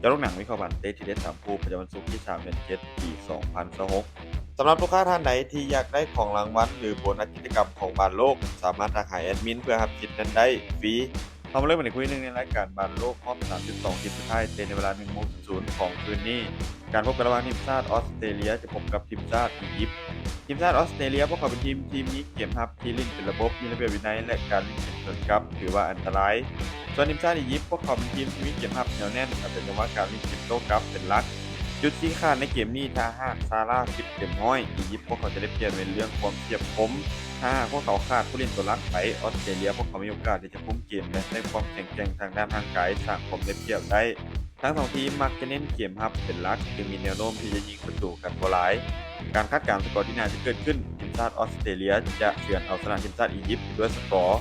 จะลงหนังวิเคราะห์บันเตะที่ได้3คู่ประจำวันศุกร์ที่3เดือน7ปี2026สำหรับลูกค้าท่านไหนที่อยากได้ของรางวัลหรือโบนัสกิจกรรมของบานโลกสามารถทักหาแอดมินเพื่อรับสิทธิ์นั้นได้ฟรีเรามาเริ่มกันคุยหนึ่งในรายการบานโลกรอบ32ทีมสุดท้ายเตะในเวลา 1:00 นของคืนนี้การพบกันระหว่างทีมชาติออสเตรเลียจะพบกับทีมชาติอียิปต์ทีมชาติออสเตรเลียพวกเขาเป็นทีมนี้เกมรับที่เล่นเป็นระบบมีระเบียบวินัยและการเล่นเป็นสกับถือว่าอันตรายส่วนทีมชาติอียิปต์พวกเขาเป็นทีมที่มีเกมรับเหนียวแน่นแต่เป็นจังหวะการเล่นเกมโต้กลับเป็นหลักจุดที่ขาดในเกมนี้ถ้าหากซาร่าฟิตเต็มร้อยอียิปต์พวกเขาจะได้เปรียบในเรื่องความเฉียบคมถ้าหากพวกเขาขาดผู้เล่นตัวหลักไปออสเตรเลียพวกเขามีโอกาสที่จะคุมเกมและได้ความแข็งแกร่งทางด้านร่างกายสร้างความได้เปรียบได้ทั้งสองทีมมักจะเน้นเกมรับเป็นหลักจึงมีแนวโน้มที่จะยิงประตูกันบ่หลายการคาดการณ์สกอร์ที่น่าจะเกิดขึ้นทีมชาติออสเตรเลียจะเฉือนเอาชนะทีมชาติอียิปต์ด้วยสกอร์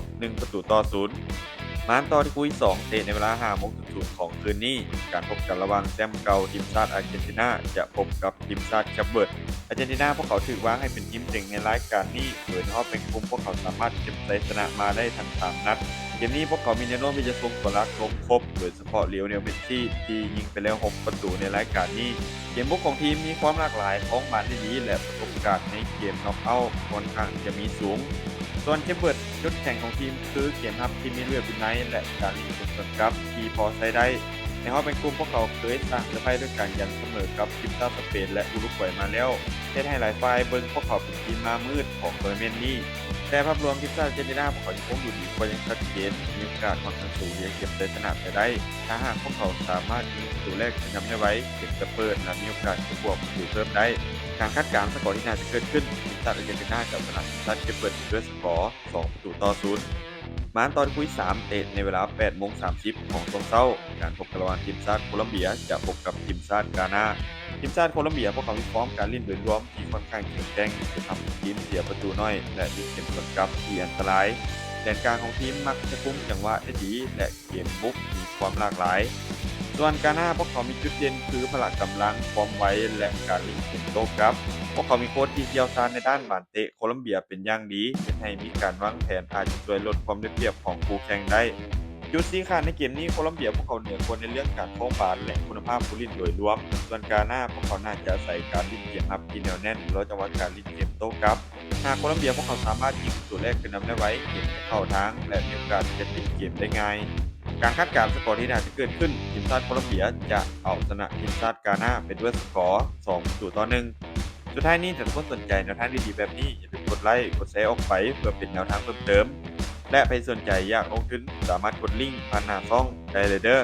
1-0มาต่อที่คู่ที่2เตะในเวลา 5:00 ของคืนนี้การพบกันระหว่างแชมป์เก่าทีมชาติอาร์เจนตินาจะพบกับทีมชาติแคปเวิร์ดอาร์เจนตินาพวกเขาถือว่าให้เป็นทีมเจ๋งในรายการนี้โดยเฉพาะเป็นกลุ่มพวกเขาสามารถเก็บชัยชนะมาได้ทั้ง3นัดเกมนี้พวกเขามีแนวโน้มที่จะส่งตัวหลักลงครบโดยเฉพาะลีโอเนลเมสซี่ที่ยิงไปแล้ว6ประตูในรายการนี้เกมบุกของทีมมีความหลากหลายของมันได้ดีและประสบการณ์ในเกมน็อกเอาท์ค่อนข้างจะมีสูงส่วนเชฟเบิร์ดจุดแข่งของทีมคือเกมรับที่มีเรือบินไนและการเล่นเป็นสกับที่พอใช้ได้ในห้องเป็นกลุ่มพวกเขาเคยสร้างเซอร์ไพรส์ด้วยการยันเสมอกับทีมชาติสเปนและอุรุกวัยมาแล้วเฮ็ดให้หลายฝ่ายเบิ่งพวกเขาเป็นทีมมามืดของทัวร์นาเมนต์นี้แต่ภาพรวมทีมชาติอาร์เจนตินาพวกเขายังคงอยู่ดีกว่ายังชัดเจนมีโอกาสค่อนข้างสูงที่จะเก็บชัยชนะไปได้ถ้าหากพวกเขาสามารถยิงประตูแรกชนะได้ไว้เก็บจะเปิดและมีโอกาสจะบวกประตูเพิ่มได้การคาดการณ์สกอร์ที่น่าจะเกิดขึ้นทีมชาติอาร์เจนตินาจะชนะทีมชาติเก็บเปิดด้วยสกอร์2-0มาตอนคุย3เตะในเวลา 8:30 ของช่วงเช้าการพบกันระหว่างทีมชาติโคลอมเบียจะพบกับทีมชาติกานาทีมชาติโคลอมเบียพวกเขามีฟอร์มการเล่นโดยรวมที่ค่อนข้างแข็งแกร่งจะทำให้ทีมเสียประตูน้อยและมีเกมสกัดที่อันตรายแดนกลางของทีมมักจะคุมจังหวะได้ดีและเกมบุกมีความหลากหลายส่วนกานาพวกเขามีจุดเด่นคือพละกำลังความไวและการเล่นเกมโต้กลับพวกเขามีโค้ชที่เชี่ยวชาญในด้านบานเตะโคลอมเบียเป็นอย่างดีเป็นให้มีการวางแผนอาจจะช่วยลดความได้เปรียบของคู่แข่งได้จุดสีขาดในเกมนี้โคลอมเบียพวกเขาเหนือกว่าในเรื่องการโค้งบาลและคุณภาพผู้เล่นโดยรวมส่วนกานาพวกเขาน่าจะใส่การเล่นเกมรับที่เหนียวแน่นแล้วจังหวะการเล่นเกมโต้กลับหากโคลอมเบียพวกเขาสามารถยิงประตูแรกขึ้นนำได้ไว้เกมจะเข้าทางและมีโอกาสจะปิดเกมได้ง่ายการคาดการณ์สกอร์ที่น่าจะเกิดขึ้นทีมชาติโคลอมเบียจะเอาชนะทีมชาติกานาไปด้วยสกอร์2-1สุดท้ายนี้ถ้าทุกคนสนใจแนวทางดีๆแบบนี้อย่าลืมกดไลค์กดแชร์ออกไปเพื่อเป็นแนวทางเพิ่มเติมและใครสนใจอยากลงทุนสามารถกดลิงก์ผ่านหน้าช่องได้เลยเด้อ